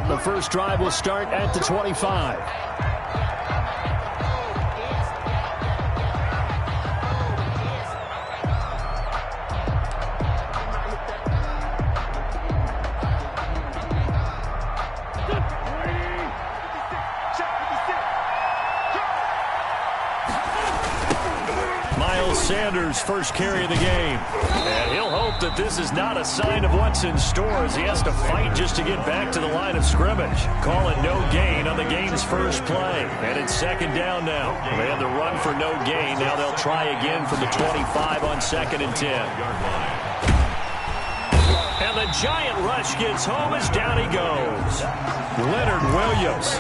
The first drive will start at the 25. Sanders' first carry of the game. And he'll hope that this is not a sign of what's in store as he has to fight just to get back to the line of scrimmage. Call it no gain on the game's first play. And it's second down now. They had the run for no gain. Now they'll try again from the 25 on 2nd and 10. And the giant rush gets home as down he goes. Leonard Williams.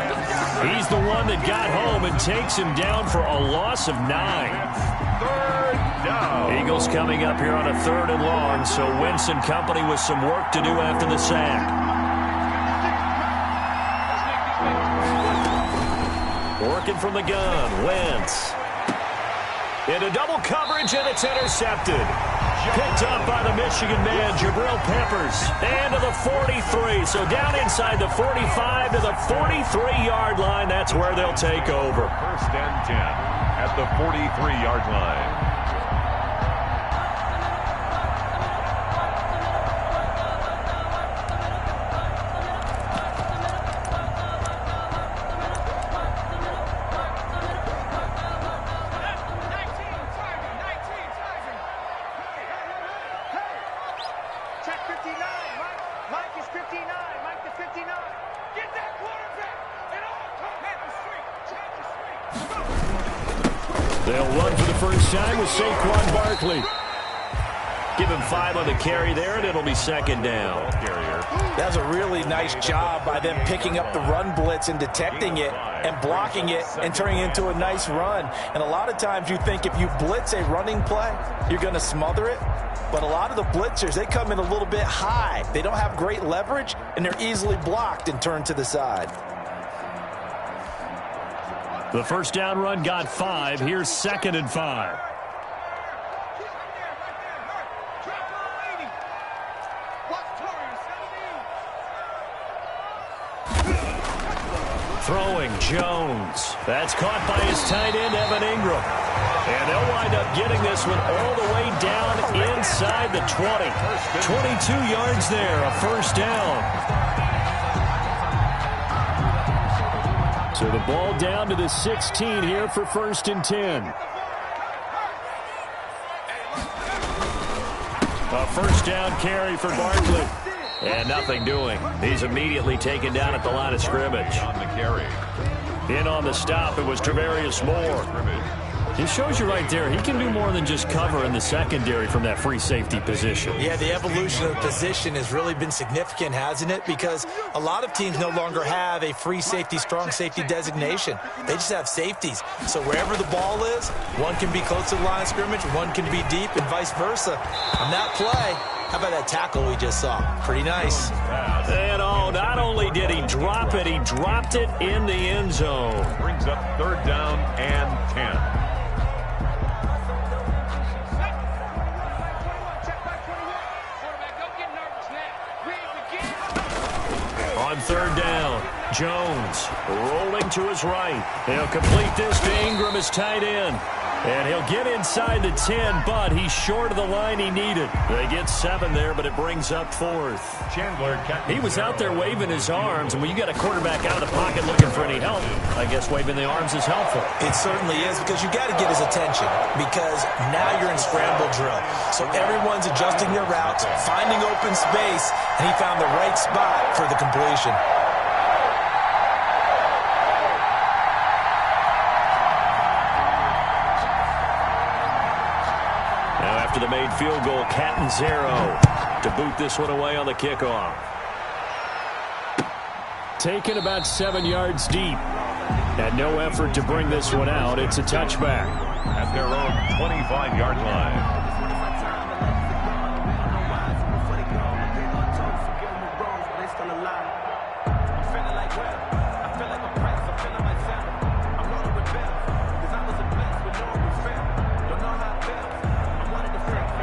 He's the one that got home and takes him down for a loss of 9. Eagles coming up here on a 3rd and long, so Wentz and company with some work to do after the sack. Working from the gun, Wentz. Into double coverage, and it's intercepted. Picked up by the Michigan man, Jabril Peppers. And to the 43, so down inside the 45 to the 43-yard line. That's where they'll take over. 1st and 10 at the 43-yard line. They'll run for the first time with Saquon Barkley. Give him 5 on the carry there, and it'll be 2nd down. That was a really nice job by them picking up the run blitz and detecting it and blocking it and turning it into a nice run. And a lot of times you think if you blitz a running play, you're going to smother it. But a lot of the blitzers, they come in a little bit high. They don't have great leverage, and they're easily blocked and turned to the side. The first down run got 5. Here's 2nd and 5. Throwing Jones. That's caught by his tight end, Evan Ingram. And they'll wind up getting this one all the way down inside the 20. 22 yards there, a first down. So the ball down to the 16 here for 1st and 10. A first down carry for Barkley. And nothing doing. He's immediately taken down at the line of scrimmage. On the carry. In on the stop, it was Travarius Moore. He shows you right there, he can do more than just cover in the secondary from that free safety position. Yeah, the evolution of the position has really been significant, hasn't it? Because a lot of teams no longer have a free safety, strong safety designation. They just have safeties. So wherever the ball is, one can be close to the line of scrimmage, one can be deep, and vice versa. On that play, how about that tackle we just saw? Pretty nice. And not only did he drop it, he dropped it in the end zone. Brings up 3rd down and 10. On 3rd down, Jones rolling to his right. He'll complete this to Ingram, his tight end. And he'll get inside the 10, but he's short of the line he needed. They get 7 there, but it brings up 4th. He was out there waving his arms, and when you got a quarterback out of the pocket looking for any help, I guess waving the arms is helpful. It certainly is, because you got to get his attention, because now you're in scramble drill. So everyone's adjusting their routes, finding open space, and he found the right spot for the completion. After the made field goal, Catanzaro to boot this one away on the kickoff. Taken about 7 yards deep. And no effort to bring this one out. It's a touchback. At their own 25-yard line.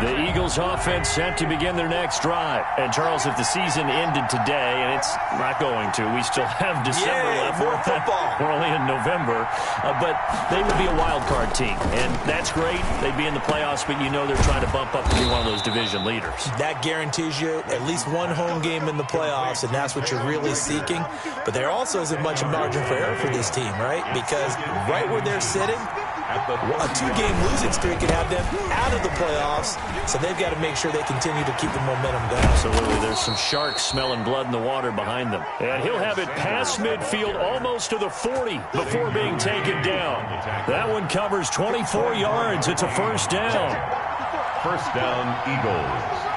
The Eagles offense set to begin their next drive. And, Charles, if the season ended today, and it's not going to, we still have December left. More football. We're only in November. But they would be a wild card team. And that's great. They'd be in the playoffs, but you know they're trying to bump up to be one of those division leaders. That guarantees you at least one home game in the playoffs, and that's what you're really seeking. But there also isn't much margin for error for this team, right? Because right where they're sitting, a two-game losing streak could have them out of the playoffs, so they've got to make sure they continue to keep the momentum going. Absolutely. There's some sharks smelling blood in the water behind them. And he'll have it past midfield almost to the 40 before being taken down. That one covers 24 yards. It's a first down. First down, Eagles.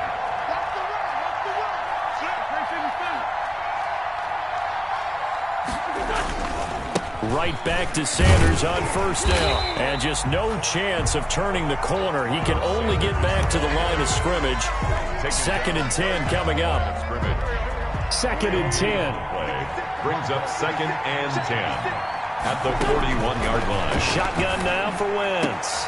Right back to Sanders on first down. And just no chance of turning the corner. He can only get back to the line of scrimmage. 2nd and 10 coming up. 2nd and 10. Brings up 2nd and 10 at the 41-yard line. Shotgun now for Wentz.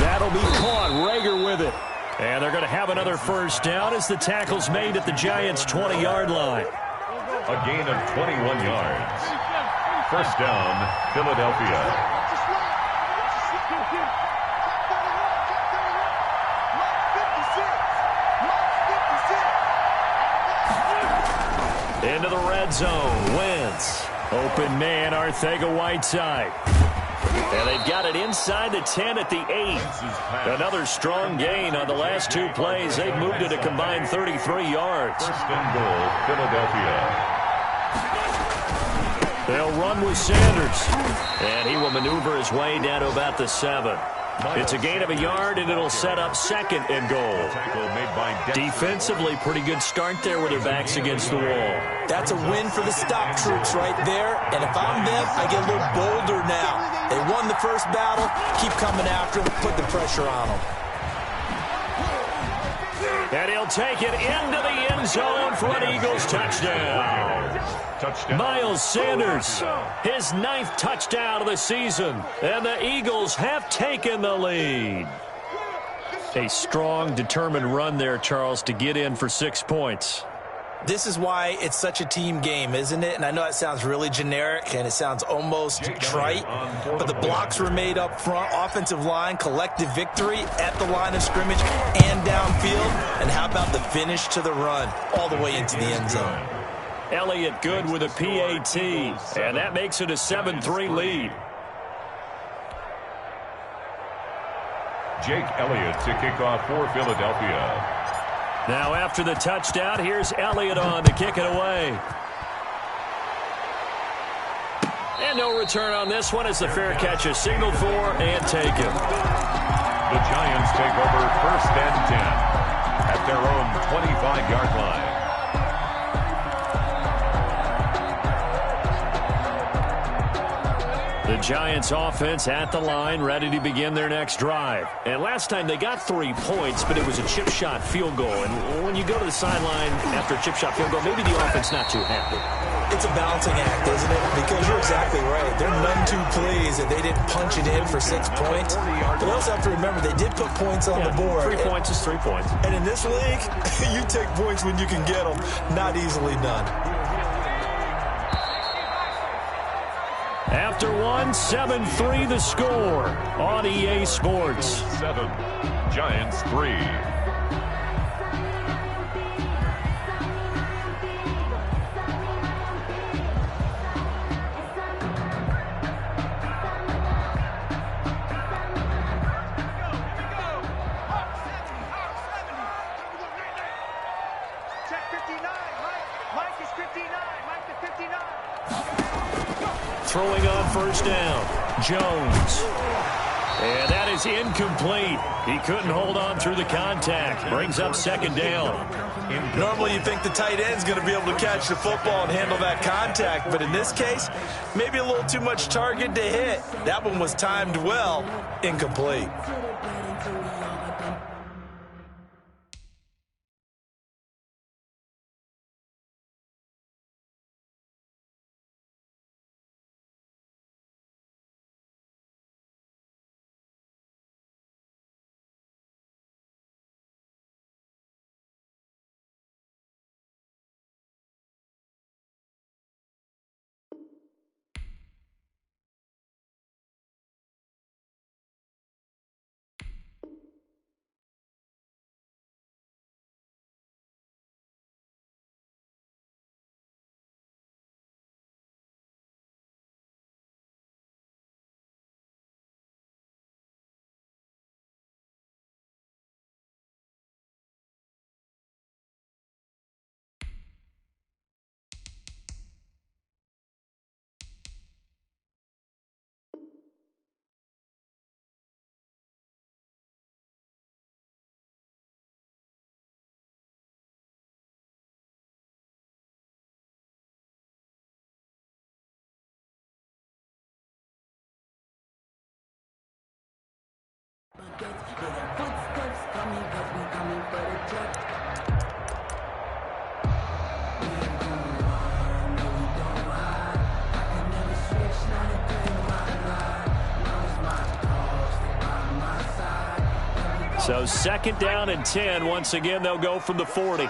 That'll be caught. Rager with it. And they're going to have another first down as the tackle's made at the Giants' 20-yard line. A gain of 21 yards. First down, Philadelphia. Into the red zone. Wentz. Open man, Arcega-Whiteside. And they've got it inside the 10 at the 8. Another strong gain on the last two plays. They've moved it a combined 33 yards. First and goal, Philadelphia. They'll run with Sanders. And he will maneuver his way down to about the 7. It's a gain of a yard, and it'll set up 2nd and goal. Defensively, pretty good start there with their backs against the wall. That's a win for the stop troops right there. And if I'm them, I get a little bolder now. They won the first battle. Keep coming after them. Put the pressure on them. And he'll take it into the end zone for an Eagles touchdown. Miles Sanders, his 9th touchdown of the season. And the Eagles have taken the lead. A strong, determined run there, Charles, to get in for 6 points. This is why it's such a team game, isn't it? And I know it sounds really generic and it sounds almost trite, but the blocks were made up front, offensive line, collective victory at the line of scrimmage and downfield. And how about the finish to the run all the way into the end zone? Elliott good with a PAT, and that makes it a 7-3 lead. Jake Elliott to kick off for Philadelphia. Now after the touchdown, here's Elliott on to kick it away. And no return on this one as the fair catch is signaled for and taken. The Giants take over 1st and 10 at their own 25-yard line. The Giants offense at the line, ready to begin their next drive. And last time they got 3 points, but it was a chip shot field goal. And when you go to the sideline after a chip shot field goal, maybe the offense not too happy. It's a balancing act, isn't it? Because you're exactly right. They're none too pleased that they didn't punch it in for 6 points. But they also have to remember they did put points on the board. 3 points is 3 points. And in this league, you take points when you can get them. Not easily done. After one, 7-3 the score on EA Sports. 7, Giants 3. Throwing on first down, Jones. And that is incomplete. He couldn't hold on through the contact. Brings up 2nd down. Normally you think the tight end's going to be able to catch the football and handle that contact, but in this case, maybe a little too much target to hit. That one was timed well, incomplete. So 2nd down and 10. Once again, they'll go from the 40.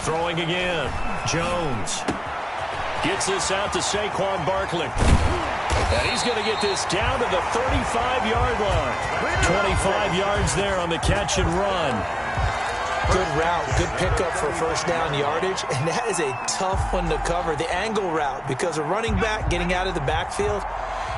Throwing again. Jones gets this out to Saquon Barkley. And he's going to get this down to the 35-yard line. 25 yards there on the catch and run. Good route, good pickup for first down yardage, and that is a tough one to cover, the angle route, because a running back getting out of the backfield,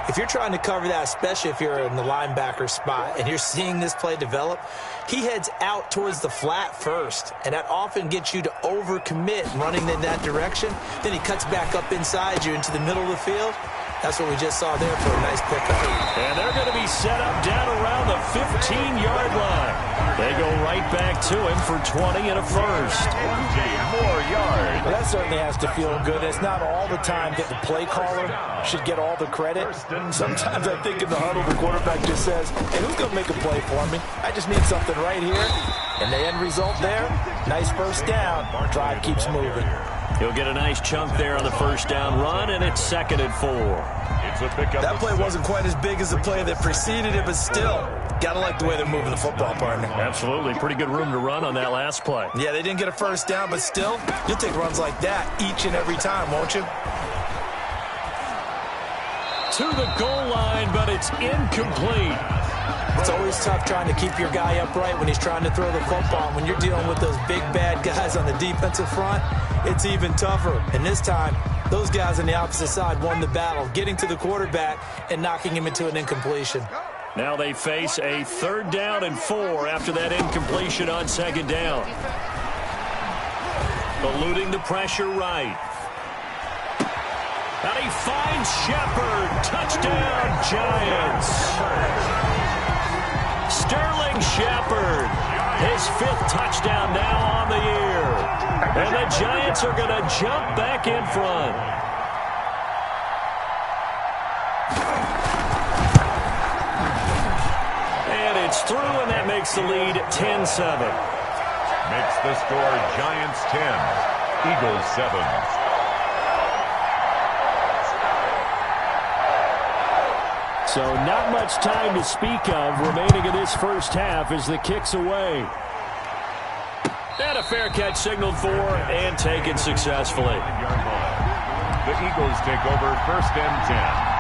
if you're trying to cover that, especially if you're in the linebacker spot and you're seeing this play develop, he heads out towards the flat first, and that often gets you to overcommit running in that direction. Then he cuts back up inside you into the middle of the field. That's what we just saw there for a nice pickup. And they're going to be set up down around the 15-yard line. They go right back to him for 20 and a first. 14 more yards. Well, that certainly has to feel good. It's not all the time that the play caller should get all the credit. Sometimes I think in the huddle, the quarterback just says, hey, who's going to make a play for me? I just need something right here. And the end result there, nice first down. Drive keeps moving. He'll get a nice chunk there on the first down run, and it's 2nd and 4. It's a pickup. That play wasn't quite as big as the play that preceded it, but still, got to like the way they're moving the football, partner. Absolutely. Pretty good room to run on that last play. Yeah, they didn't get a first down, but still, you'll take runs like that each and every time, won't you? To the goal line, but it's incomplete. It's always tough trying to keep your guy upright when he's trying to throw the football. When you're dealing with those big, bad guys on the defensive front, it's even tougher. And this time, those guys on the opposite side won the battle, getting to the quarterback and knocking him into an incompletion. Now they face a 3rd down and 4 after that incompletion on 2nd down. Eluding the pressure right. And he finds Shepard. Touchdown, Giants. Sterling Shepard, his 5th touchdown now on the year. And the Giants are going to jump back in front. And it's through, and that makes the lead 10-7. Makes the score Giants 10, Eagles 7. So not much time to speak of remaining in this first half as the kick's away. And a fair catch signaled for and taken successfully. The Eagles take over 1st and 10.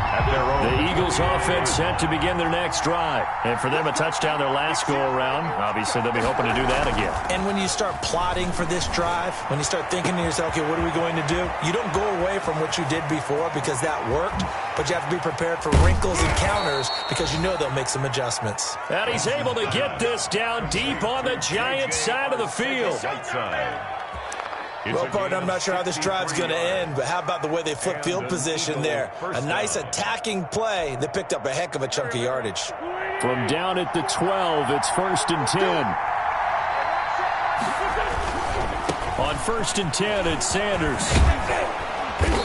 At their own. The Eagles offense set to begin their next drive. And for them, a touchdown their last go-around. Obviously, they'll be hoping to do that again. And when you start plotting for this drive, when you start thinking to yourself, okay, what are we going to do? You don't go away from what you did before because that worked, but you have to be prepared for wrinkles and counters because you know they'll make some adjustments. And he's able to get this down deep on the Giants side of the field. Well, partner, I'm not sure how this drive's going to end, but how about the way they flip field position there? A nice attacking play that picked up a heck of a chunk of yardage. From down at the 12, it's 1st and 10. On 1st and 10, it's Sanders.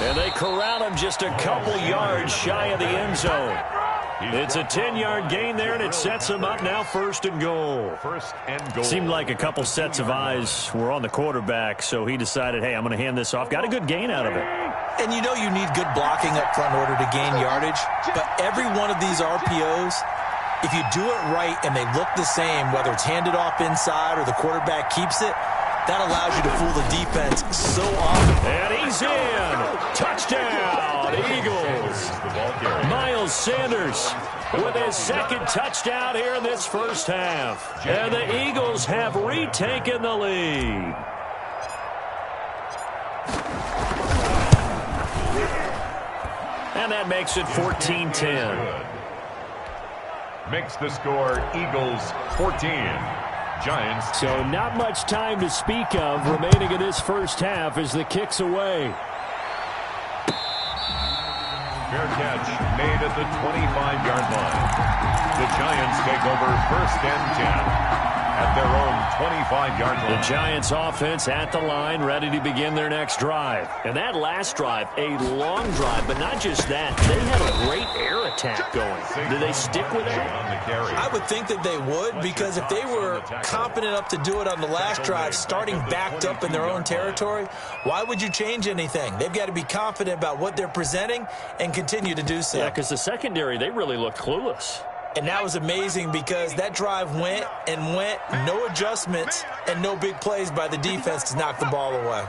And they corral him just a couple yards shy of the end zone. It's a 10-yard gain there, and it sets him up now 1st and goal. Seemed like a couple sets of eyes were on the quarterback, so he decided, hey, I'm going to hand this off. Got a good gain out of it. And you know you need good blocking up front in order to gain yardage, but every one of these RPOs, if you do it right and they look the same, whether it's handed off inside or the quarterback keeps it, that allows you to fool the defense so often. And he's in. Touchdown, Eagles. Miles Sanders with his 2nd touchdown here in this first half. And the Eagles have retaken the lead. And that makes it 14-10. Makes the score Eagles 14. Giants. So not much time to speak of remaining in this first half as the kick's away. Fair catch made at the 25-yard line. The Giants take over 1st and 10. at their own 25-yard line. The Giants offense at the line, ready to begin their next drive. And that last drive, a long drive, but not just that. They had a great air attack going. Do they stick with that? I would think that they would, because if they were confident enough to do it on the last drive, starting backed up in their own territory, why would you change anything? They've got to be confident about what they're presenting and continue to do so. Yeah, because the secondary, they really looked clueless. And that was amazing because that drive went and went, no adjustments and no big plays by the defense to knock the ball away.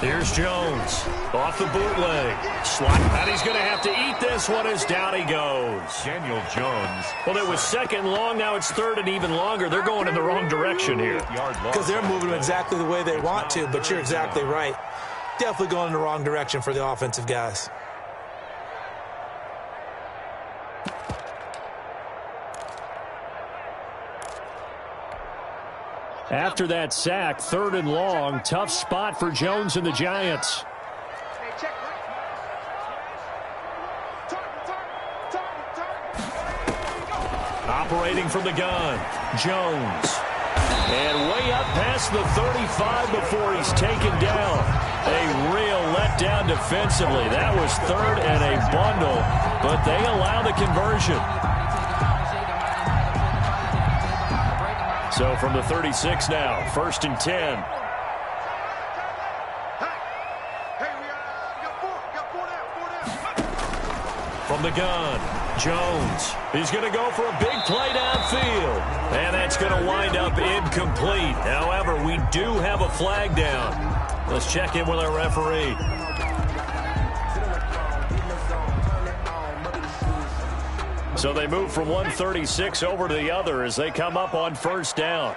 Here's Jones off the bootleg. Slot, and he's going to have to eat this one as down he goes. Daniel Jones. Well, it was second long. Now it's third and even longer. They're going in the wrong direction here. Because they're moving them exactly the way they want to, but you're exactly right. Definitely going in the wrong direction for the offensive guys. After that sack, third and long, tough spot for Jones and the Giants. Operating from the gun, Jones. And way up past the 35 before he's taken down. A real letdown defensively. That was third and a bundle, but they allow the conversion. So from the 36 now, first and 10. From the gun, Jones. He's going to go for a big play downfield. And that's going to wind up incomplete. However, we do have a flag down. Let's check in with our referee. So they move from 136 over to the other as they come up on first down.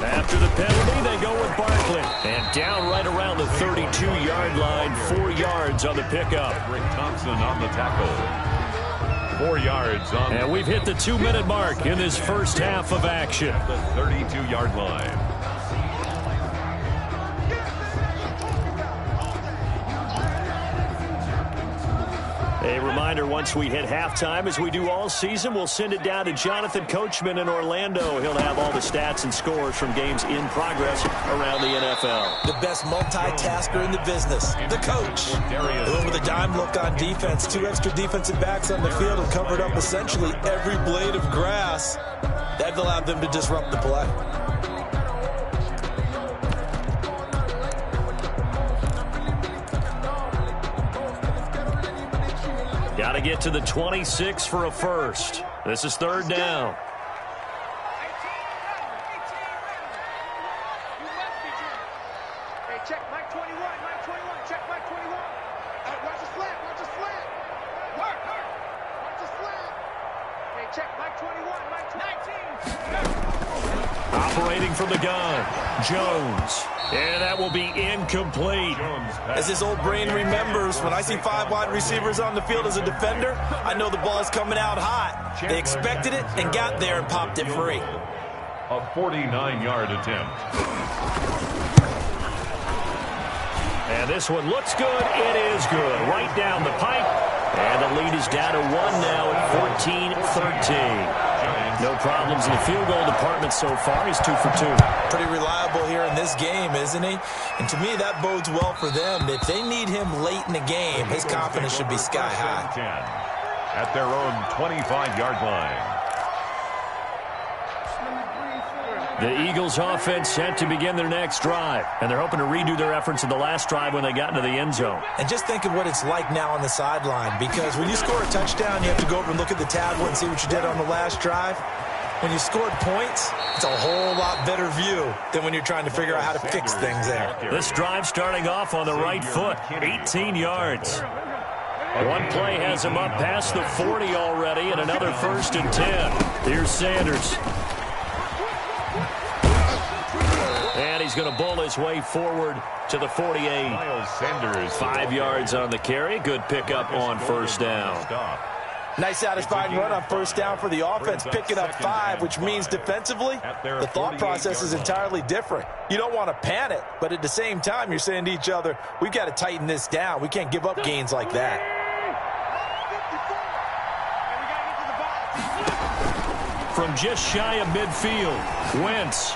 After the penalty, they go with Barkley. And down right around the 32-yard line, 4 yards on the pickup. Rick Thompson on the tackle. 4 yards on. And we've hit the 2-minute mark in this first half of action. At the 32-yard line. A reminder, once we hit halftime, as we do all season, we'll send it down to Jonathan Coachman in Orlando. He'll have all the stats and scores from games in progress around the NFL. The best multitasker in the business, the coach. Doing with a dime look on defense, 2 extra defensive backs on the field and covered up essentially every blade of grass. That allowed them to disrupt the play. Got to get to the 26 for a first. This is third down. Hey, check Mike 21, Mike 21, check Mike 21. Watch the slant, watch the slant. Work. Watch the slant. Hey, check Mike 21, Mike 19. Operating from the gun, Jones. And that will be incomplete. As his old brain remembers, when I see 5 wide receivers on the field as a defender, I know the ball's coming out hot. They expected it and got there and popped it free. A 49-yard attempt. And this one looks good. It is good. Right down the pipe. And the lead is down to 1 now at 14-13. No problems in the field goal department so far. He's 2 for 2. Pretty reliable here in this game, isn't he? And to me, that bodes well for them. If they need him late in the game, his confidence should be sky high. At their own 25-yard line. The Eagles offense set to begin their next drive. And they're hoping to redo their efforts in the last drive when they got into the end zone. And just think of what it's like now on the sideline. Because when you score a touchdown, you have to go over and look at the tablet and see what you did on the last drive. When you scored points, it's a whole lot better view than when you're trying to figure out how to fix things there. This drive starting off on the right foot, 18 yards. One play has him up past the 40 already, and another first and 10. Here's Sanders. And he's going to bull his way forward to the 48. Miles Sanders. 5 yards on the carry. Good pickup on first down. Nice satisfying run on first down for the offense, picking up 5, which means defensively, the thought process is entirely different. You don't want to panic, but at the same time, you're saying to each other, we've got to tighten this down. We can't give up gains like that. from just shy of midfield. Wentz.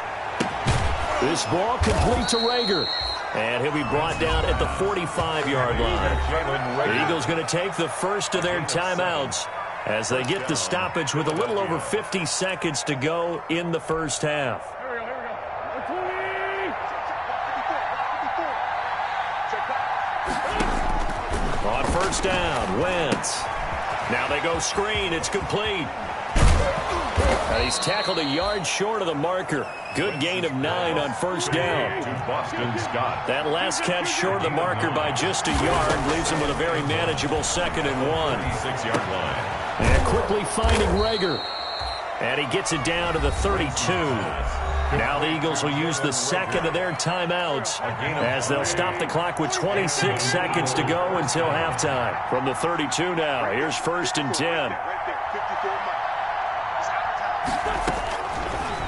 This ball complete to Rager. And he'll be brought down at the 45-yard line. The Eagles going to take the first of their timeouts as they get the stoppage with a little over 50 seconds to go in the first half. On first down, Wentz. Now they go screen. It's complete. And he's tackled a yard short of the marker. Good gain of 9 on first down. That last catch short of the marker by just a yard leaves him with a very manageable 2nd and 1. 6-yard line. And quickly finding Rager. And he gets it down to the 32. Now the Eagles will use the second of their timeouts as they'll stop the clock with 26 seconds to go until halftime. From the 32 now, here's 1st and 10.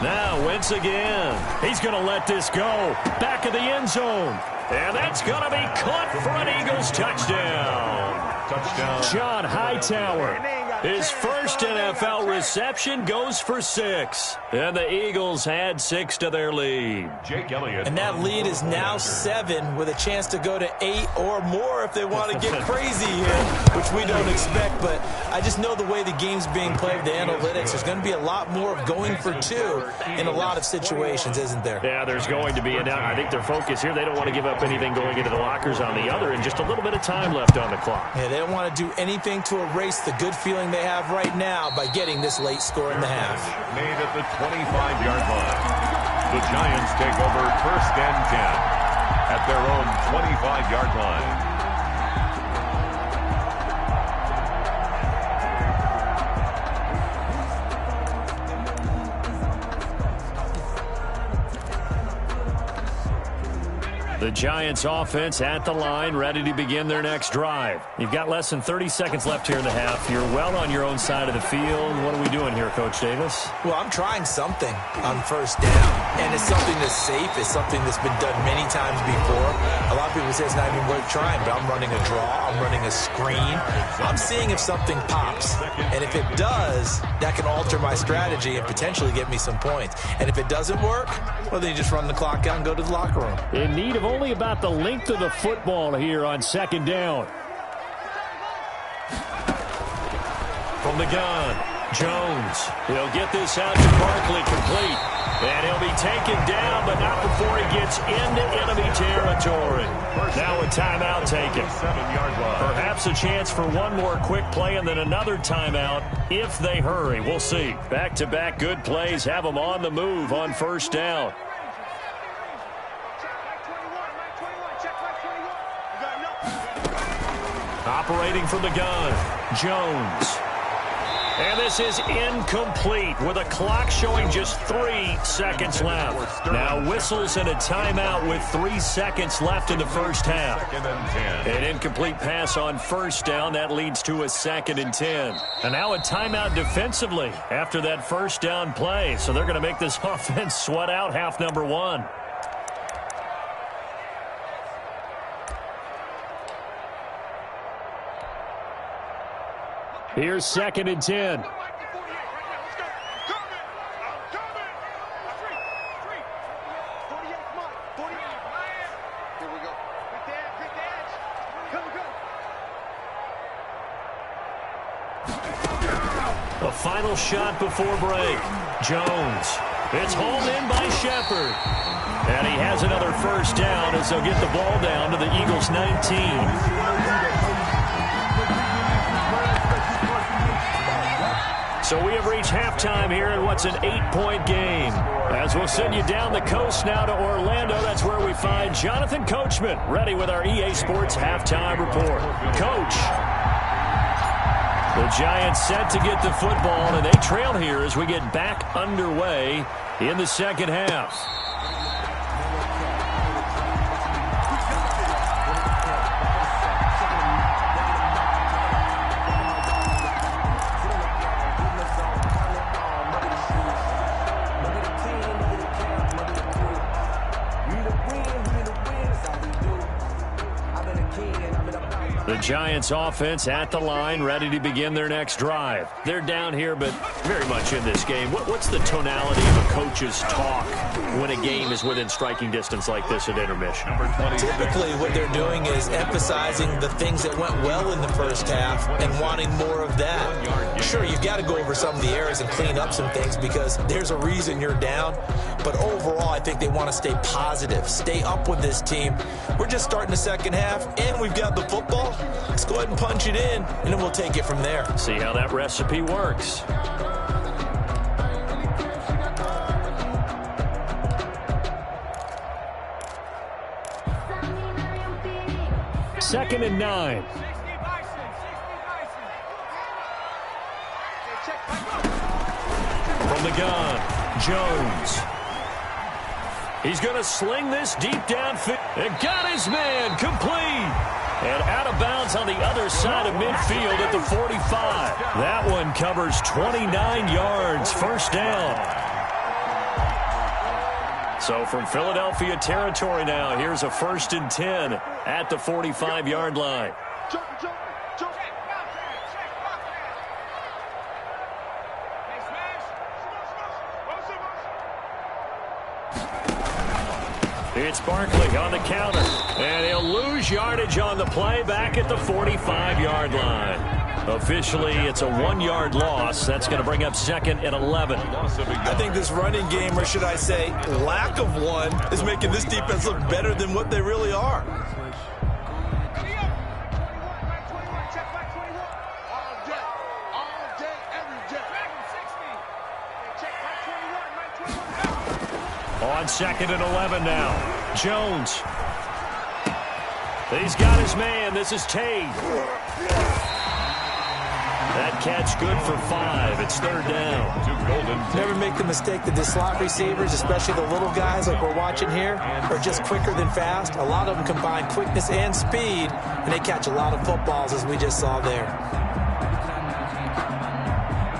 Now Wentz again. He's going to let this go. Back of the end zone. And that's going to be caught for an Eagles touchdown. Touchdown. John Hightower. His first NFL reception goes for 6. And the Eagles add 6 to their lead. Jake Elliott. And that lead is now 7 with a chance to go to 8 or more if they want to get crazy here, which we don't expect. But I just know the way the game's being played, the analytics, there's going to be a lot more of going for 2 in a lot of situations, isn't there? Yeah, there's going to be. And I think their focus here, they don't want to give up anything going into the lockers on the other, and just a little bit of time left on the clock. Yeah, they don't want to do anything to erase the good feeling they have right now by getting this late score in the half. Made at the 25-yard line. The Giants take over 1st and 10 at their own 25-yard line. The Giants offense at the line, ready to begin their next drive. You've got less than 30 seconds left here in the half. You're well on your own side of the field. What are we doing here, Coach Davis? Well, I'm trying something on first down, and it's something that's safe. It's something that's been done many times before. A lot of people say it's not even worth trying, but I'm running a draw. I'm running a screen. I'm seeing if something pops, and if it does, that can alter my strategy and potentially get me some points. And if it doesn't work, well, then you just run the clock out and go to the locker room. In need of only about the length of the football here on 2nd down. From the gun, Jones. He'll get this out to Barkley complete. And he'll be taken down, but not before he gets into enemy territory. Now a timeout taken. 7-yard line. Perhaps a chance for one more quick play and then another timeout if they hurry. We'll see. Back-to-back good plays have them on the move on first down. Operating from the gun, Jones. And this is incomplete with a clock showing just 3 seconds left. Now whistles and a timeout with 3 seconds left in the first half. 2nd and 10. An incomplete pass on first down. That leads to a 2nd and 10. And now a timeout defensively after that first down play. So they're going to make this offense sweat out half number 1. Here's 2nd and 10. A final shot before break. Jones. It's hauled in by Shepard. And he has another first down as they'll get the ball down to the Eagles' 19. So we have reached halftime here in what's an 8-point game. As we'll send you down the coast now to Orlando, that's where we find Jonathan Coachman, ready with our EA Sports halftime report. Coach. The Giants set to get the football, and they trail here as we get back underway in the second half. The Giants offense at the line, ready to begin their next drive. They're down here, but very much in this game. What's the tonality of a coach's talk when a game is within striking distance like this at intermission? Typically, what they're doing is emphasizing the things that went well in the first half and wanting more of that. Sure, you've got to go over some of the errors and clean up some things because there's a reason you're down. But overall, I think they want to stay positive, stay up with this team. We're just starting the second half, and we've got the football. Let's go ahead and punch it in, and then we'll take it from there. See how that recipe works. Second and 9. From the gun, Jones. He's going to sling this deep downfield. And got his man complete. And out of bounds on the other side of midfield at the 45. That one covers 29 yards. First down. So from Philadelphia territory now, here's a 1st and 10 at the 45-yard line. It's Barkley on the counter, and he'll lose yardage on the play back at the 45-yard line. Officially, it's a 1-yard loss. That's going to bring up 2nd and 11. I think this running game, or should I say lack of one, is making this defense look better than what they really are. On 2nd and 11 now. Jones. He's got his man. This is Tate. That catch good for 5. It's 3rd down. Never make the mistake that the slot receivers, especially the little guys like we're watching here, are just quicker than fast. A lot of them combine quickness and speed, and they catch a lot of footballs, as we just saw there.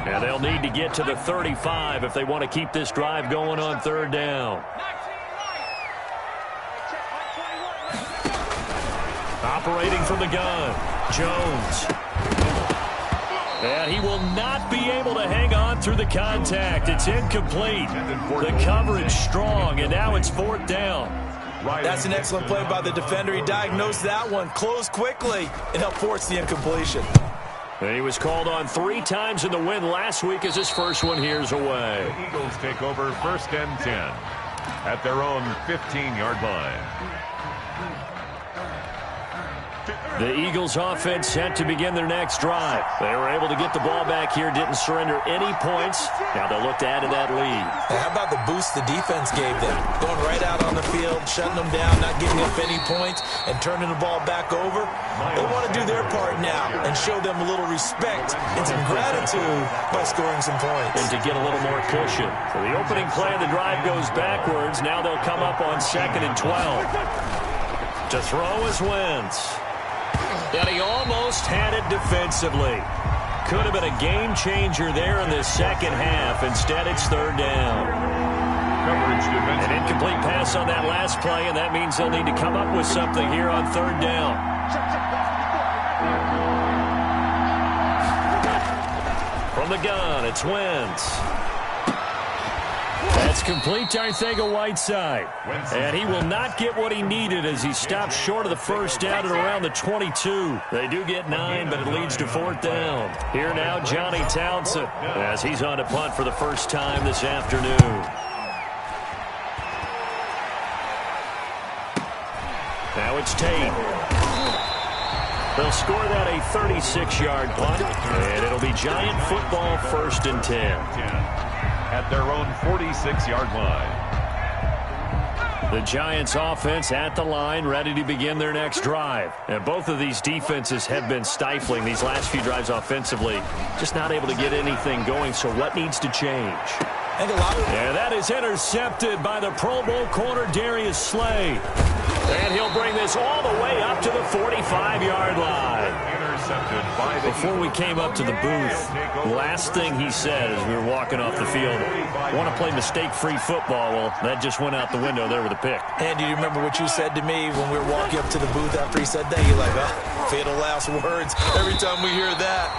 And they'll need to get to the 35 if they want to keep this drive going on 3rd down. Operating from the gun, Jones. And he will not be able to hang on through the contact. It's incomplete. The coverage strong, and now it's 4th down. That's an excellent play by the defender. He diagnosed that one, closed quickly, and helped force the incompletion. And he was called on 3 times in the win last week as his first one here's away. The Eagles take over 1st and 10 at their own 15-yard line. The Eagles offense set to begin their next drive. They were able to get the ball back here, didn't surrender any points. Now they'll look to add to that lead. How about the boost the defense gave them? Going right out on the field, shutting them down, not giving up any points, and turning the ball back over. They want to do their part now and show them a little respect and some gratitude by scoring some points. And to get a little more cushion. So the opening play of the drive goes backwards. Now they'll come up on 2nd and 12. To throw is Wentz. And he almost had it defensively. Could have been a game changer there in the second half. Instead, it's 3rd down. An incomplete pass on that last play, and that means they'll need to come up with something here on 3rd down. From the gun, it's Wentz. That's complete to Arcega-Whiteside. And he will not get what he needed as he stops short of the first down at around the 22. They do get 9, but it leads to 4th down. Here now, Johnny Townsend, as he's on to punt for the first time this afternoon. Now it's Tate. They'll score that a 36-yard punt, and it'll be Giant football 1st and 10. At their own 46-yard line. The Giants offense at the line, ready to begin their next drive. And both of these defenses have been stifling these last few drives offensively. Just not able to get anything going, so what needs to change? And that is intercepted by the Pro Bowl corner Darius Slay. And he'll bring this all the way up to the 45-yard line. Before we came up to the booth, the last thing he said as we were walking off the field, I want to play mistake-free football. Well, that just went out the window there with a pick. And do you remember what you said to me when we were walking up to the booth after he said that? You're like, oh, fatal last words. Every time we hear that,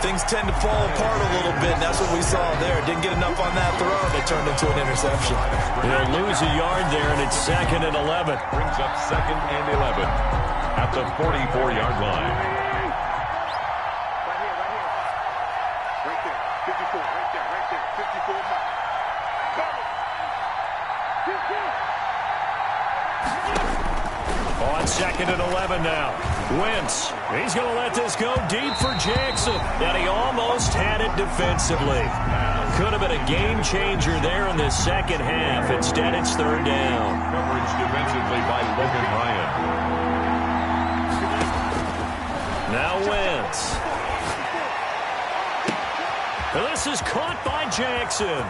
things tend to fall apart a little bit, and that's what we saw there. Didn't get enough on that throw. They turned into an interception. They'll lose a yard there, and it's 2nd and 11. Brings up 2nd and 11 at the 44-yard line. Right there. 54, right there. 54 mark. Cover. On 2nd and 11 now. Wentz, he's going to let this go deep for Jackson. And he almost had it defensively. Could have been a game changer there in the second half. Instead, it's 3rd down. Coverage defensively by Logan Ryan. Now Wentz. And this is caught by Jackson.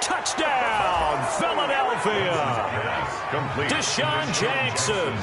Touchdown, Philadelphia. Complete. Deshaun Jackson,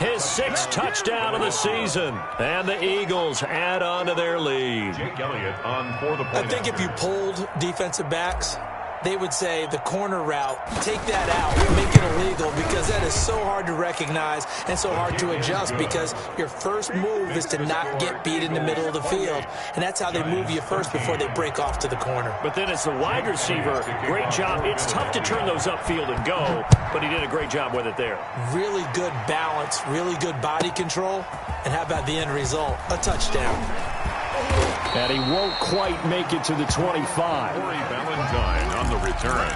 his 6th touchdown of the season. And the Eagles add on to their lead. Jake Elliott on for the play. I think if you polled defensive backs, they would say the corner route, take that out, make it illegal, because that is so hard to recognize and so hard to adjust, because your first move is to not get beat in the middle of the field, and that's how they move you first before they break off to the corner. But then as the wide receiver, great job. It's tough to turn those upfield and go, but he did a great job with it there. Really good balance, really good body control, and how about the end result? A touchdown. And he won't quite make it to the 25. Corey Valentine on the return.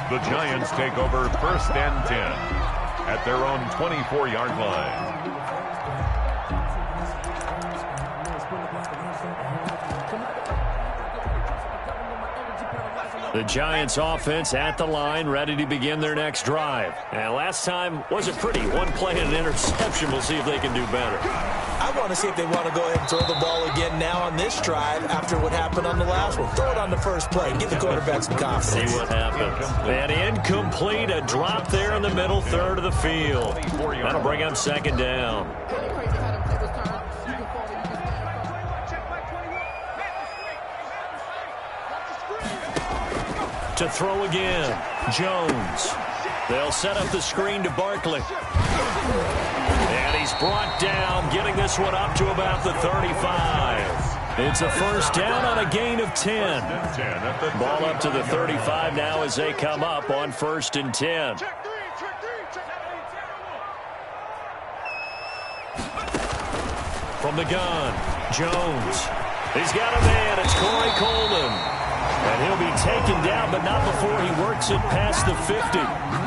The Giants take over 1st and 10 at their own 24-yard line. The Giants offense at the line, ready to begin their next drive. And last time wasn't pretty. One play and an interception. We'll see if they can do better. I want to see if they want to go ahead and throw the ball again now on this drive after what happened on the last one. Throw it on the first play. Give the quarterback some confidence. See what happens. And incomplete. A drop there in the middle third of the field. That'll bring up 2nd down. To throw again, Jones. They'll set up the screen to Barkley. And he's brought down, getting this one up to about the 35. It's a 1st down on a gain of 10. Ball up to the 35 now as they come up on 1st and 10. From the gun, Jones. He's got a man. It's Corey Coleman. And he'll be taken down, but not before he works it past the 50.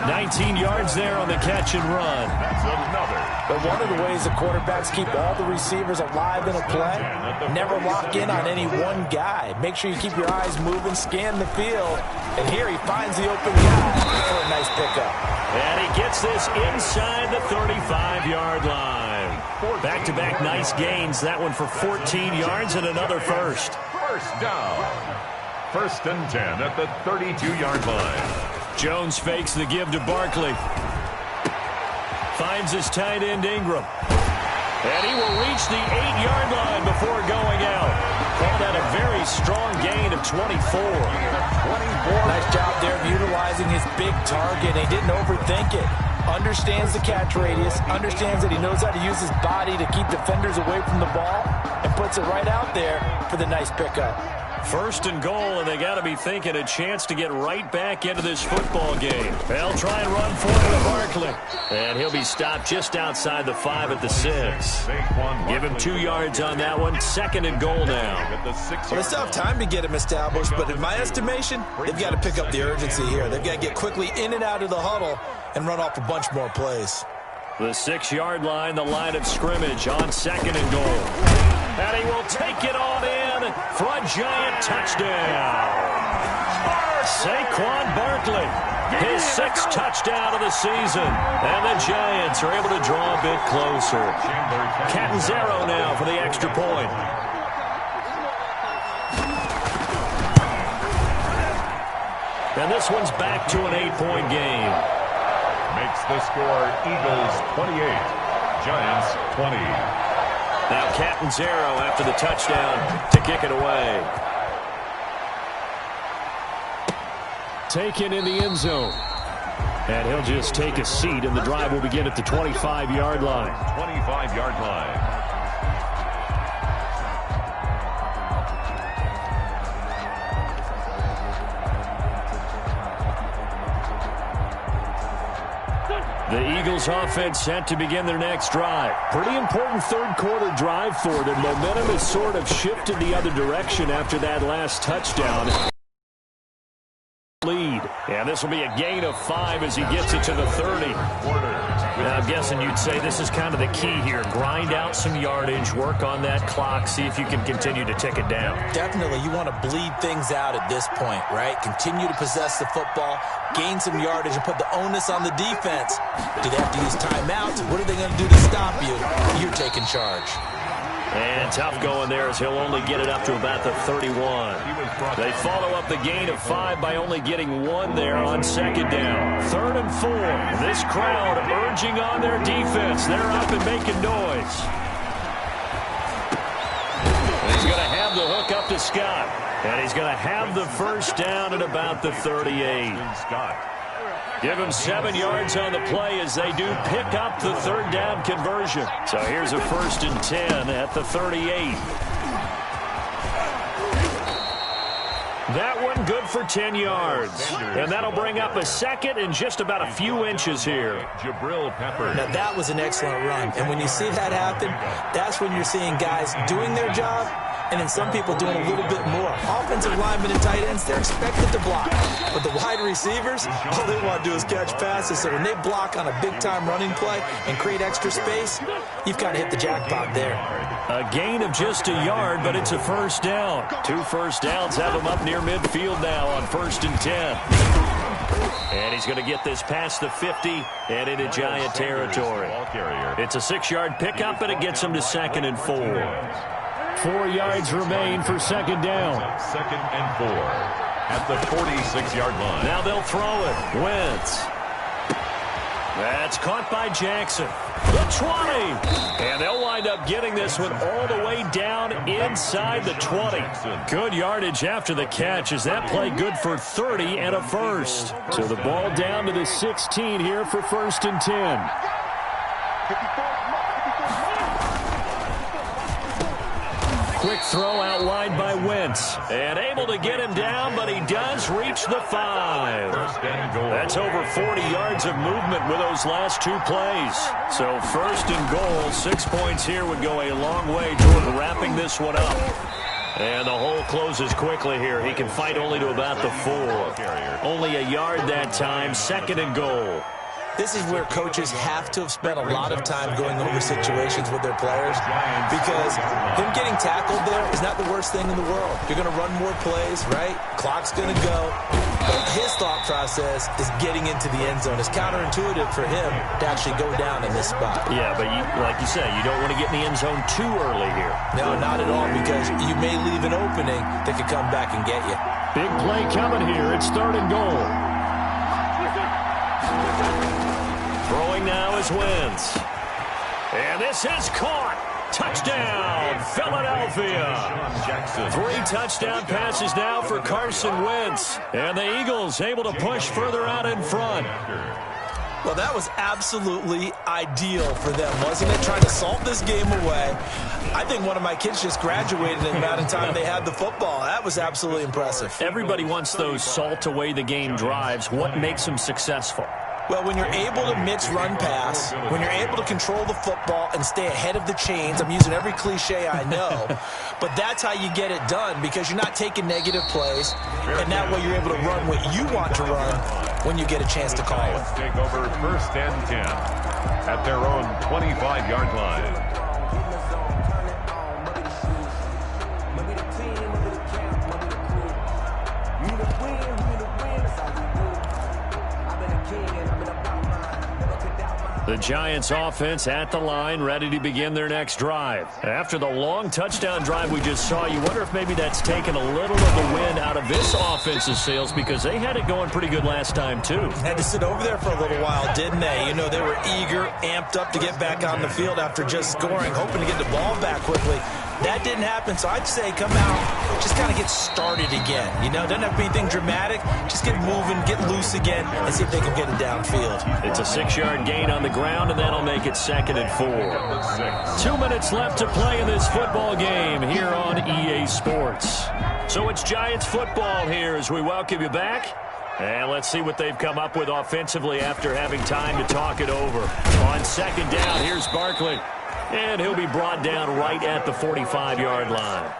19 yards there on the catch and run. That's another. But one of the ways the quarterbacks keep all the receivers alive in a play, never lock in on any one guy. Make sure you keep your eyes moving, scan the field. And here he finds the open guy for a nice pickup. And he gets this inside the 35-yard line. Back-to-back nice gains. That one for 14 yards and another first. First down. 1st and 10 at the 32-yard line. Jones fakes the give to Barkley. Finds his tight end Ingram. And he will reach the 8-yard line before going out. Call that a very strong gain of 24. Nice job there of utilizing his big target. He didn't overthink it. Understands the catch radius. Understands that he knows how to use his body to keep defenders away from the ball. And puts it right out there for the nice pickup. 1st and goal, and they got to be thinking a chance to get right back into this football game. They'll try and run for it to Barkley. And he'll be stopped just outside the 5 at the 6. Give him 2 yards on that one. 2nd and goal now. Well, they still have time to get him established, but in my estimation, they've got to pick up the urgency here. They've got to get quickly in and out of the huddle and run off a bunch more plays. The 6-yard line, the line of scrimmage on 2nd and goal. And he will take it on in for a giant touchdown. Saquon Barkley, his 6th touchdown of the season. And the Giants are able to draw a bit closer. Catanzaro now for the extra point. And this one's back to an 8-point game. Makes the score Eagles 28, Giants 20. Now Catanzaro after the touchdown to kick it away. Taken in the end zone. And he'll just take a seat, and the drive will begin at the 25-yard line. 25-yard line. The Eagles offense set to begin their next drive. Pretty important third quarter drive for them. Momentum has sort of shifted the other direction after that last touchdown. Lead. And this will be a gain of 5 as he gets it to the 30. Now, I'm guessing you'd say this is kind of the key here. Grind out some yardage, work on that clock, see if you can continue to tick it down. Definitely. You want to bleed things out at this point, right? Continue to possess the football, gain some yardage, and put the onus on the defense. Do they have to use timeouts? What are they going to do to stop you? You're taking charge. And tough going there as he'll only get it up to about the 31. They follow up the gain of 5 by only getting 1 there on second down. 3rd and 4. This crowd urging on their defense. They're up and making noise. And he's going to have the hook up to Scott. And he's going to have the first down at about the 38. Scott. Give him 7 yards on the play as they do pick up the 3rd down conversion. So here's a 1st and 10 at the 38. That one good for 10 yards. And that'll bring up a 2nd and just about a few inches here. Now that was an excellent run. And when you see that happen, that's when you're seeing guys doing their job and then some people doing a little bit more. Offensive linemen and tight ends, they're expected to block. But the wide receivers, all they want to do is catch passes. So when they block on a big-time running play and create extra space, you've got to hit the jackpot there. A gain of just a yard, but it's a 1st down. 2 first downs have him up near midfield now on 1st and 10. And he's going to get this past the 50 and into Giant territory. It's a 6-yard pickup, and it gets him to 2nd and 4. 4 yards remain for 2nd down. 2nd and 4 at the 46-yard line. Now they'll throw it. Wentz. That's caught by Jackson. The 20. And they'll wind up getting this one all the way down inside the 20. Good yardage after the catch. Is that play good for 30 and a 1st? So the ball down to the 16 here for 1st and 10. Quick throw out wide by Wentz. And able to get him down, but he does reach the 5. That's over 40 yards of movement with those last 2 plays. So 1st and goal, 6 points here would go a long way toward wrapping this one up. And the hole closes quickly here. He can fight only to about the 4. Only a yard that time, 2nd and goal. This is where coaches have to have spent a lot of time going over situations with their players because him getting tackled there is not the worst thing in the world. You're going to run more plays, right? Clock's going to go. But his thought process is getting into the end zone. It's counterintuitive for him to actually go down in this spot. Yeah, but like you said, you don't want to get in the end zone too early here. No, not at all, because you may leave an opening that could come back and get you. Big play coming here. It's 3rd and goal. Throwing now is Wentz. And this is caught. Touchdown, Philadelphia. 3 touchdown passes now for Carson Wentz. And the Eagles able to push further out in front. Well, that was absolutely ideal for them, wasn't it? Trying to salt this game away. I think one of my kids just graduated in the amount of time they had the football. That was absolutely impressive. Everybody wants those salt away the game drives. What makes them successful? Well, when you're able to mix run-pass, when you're able to control the football and stay ahead of the chains, I'm using every cliche I know, but that's how you get it done because you're not taking negative plays, and that way you're able to run what you want to run when you get a chance to call it. Take over 1st and 10 at their own 25-yard line. The Giants offense at the line, ready to begin their next drive. After the long touchdown drive we just saw, you wonder if maybe that's taken a little of the wind out of this offense's sails because they had it going pretty good last time, too. Had to sit over there for a little while, didn't they? You know, they were eager, amped up to get back on the field after just scoring, hoping to get the ball back quickly. That didn't happen, so I'd say come out, just kind of get started again. You know, doesn't have to be anything dramatic. Just get moving, get loose again, and see if they can get it downfield. It's a 6-yard gain on the ground, and that'll make it 2nd and 4. 2 minutes left to play in this football game here on EA Sports. So it's Giants football here as we welcome you back. And let's see what they've come up with offensively after having time to talk it over. On second down, here's Barkley. And he'll be brought down right at the 45-yard line.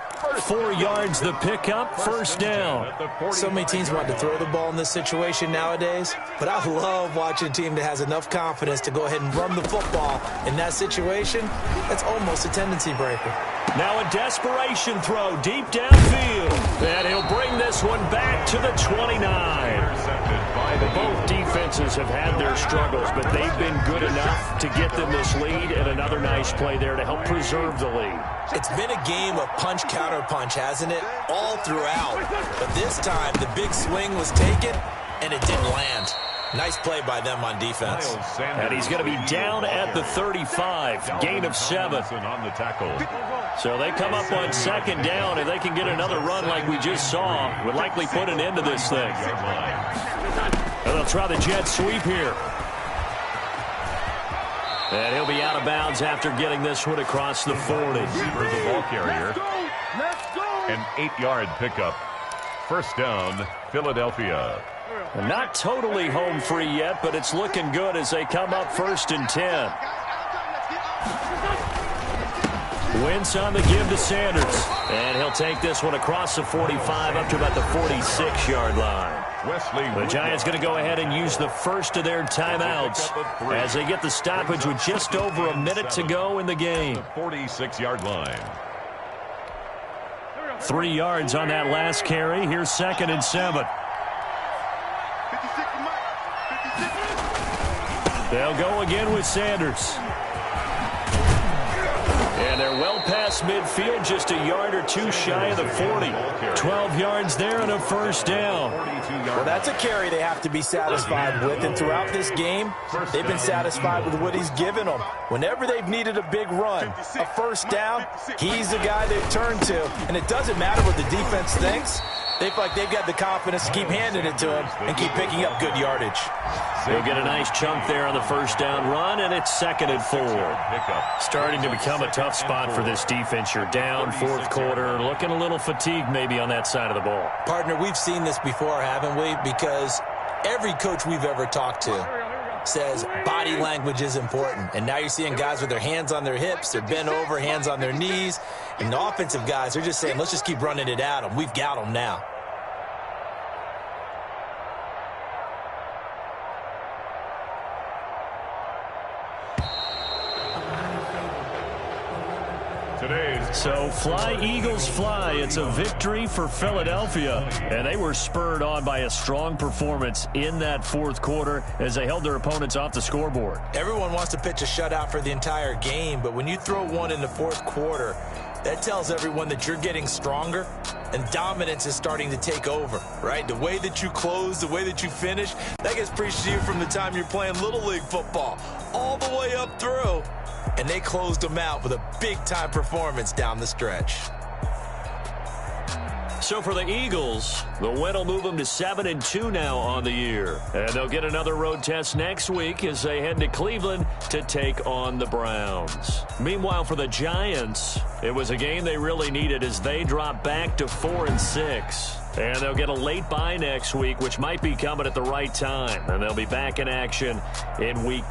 4 yards the pickup, first down. So many teams want to throw the ball in this situation nowadays, but I love watching a team that has enough confidence to go ahead and run the football in that situation. That's almost a tendency breaker. Now a desperation throw deep downfield. And he'll bring this one back to the 29. Both defenses have had their struggles, but they've been good enough to get them this lead, and another nice play there to help preserve the lead. It's been a game of punch-counter-punch, hasn't it? All throughout. But this time, the big swing was taken, and it didn't land. Nice play by them on defense. And he's going to be down at the 35, gain of 7. So they come up on second down, and they can get another run like we just saw. Would likely put an end to this thing. And they'll try the jet sweep here. And he'll be out of bounds after getting this one across the 40. For the ball carrier. An 8-yard pickup. First down, Philadelphia. Not totally home free yet, but it's looking good as they come up first and 10. Wentz on the give to Sanders. And he'll take this one across the 45 up to about the 46-yard line. The Giants going to go ahead and use the first of their timeouts as they get the stoppage with just over a minute to go in the game. 46-yard line. 3 yards on that last carry. Here's second and 7. They'll go again with Sanders. And they're well past midfield, just a yard or two shy of the 40. 12 yards there and a first down. Well, that's a carry they have to be satisfied with. And throughout this game, they've been satisfied with what he's given them. Whenever they've needed a big run, a first down, he's the guy they've turned to. And it doesn't matter what the defense thinks. They feel like they've got the confidence to keep handing it to him and keep picking up good yardage. They'll get a nice chunk there on the first down run, and it's second and 4. Starting to become a tough spot for this defense. You're down, fourth quarter, looking a little fatigued maybe on that side of the ball. Partner, we've seen this before, haven't we? Because every coach we've ever talked to says body language is important. And now you're seeing guys with their hands on their hips, they're bent over, hands on their knees. And the offensive guys, they're just saying, let's just keep running it at them. We've got them now. So fly, Eagles, fly. It's a victory for Philadelphia. And they were spurred on by a strong performance in that fourth quarter as they held their opponents off the scoreboard. Everyone wants to pitch a shutout for the entire game, but when you throw one in the fourth quarter, that tells everyone that you're getting stronger and dominance is starting to take over, right? The way that you close, the way that you finish, that gets preached to you from the time you're playing Little League football all the way up through. And they closed them out with a big-time performance down the stretch. So for the Eagles, the win will move them to 7-2 now on the year. And they'll get another road test next week as they head to Cleveland to take on the Browns. Meanwhile, for the Giants, it was a game they really needed as they drop back to 4-6. And they'll get a late bye next week, which might be coming at the right time. And they'll be back in action in Week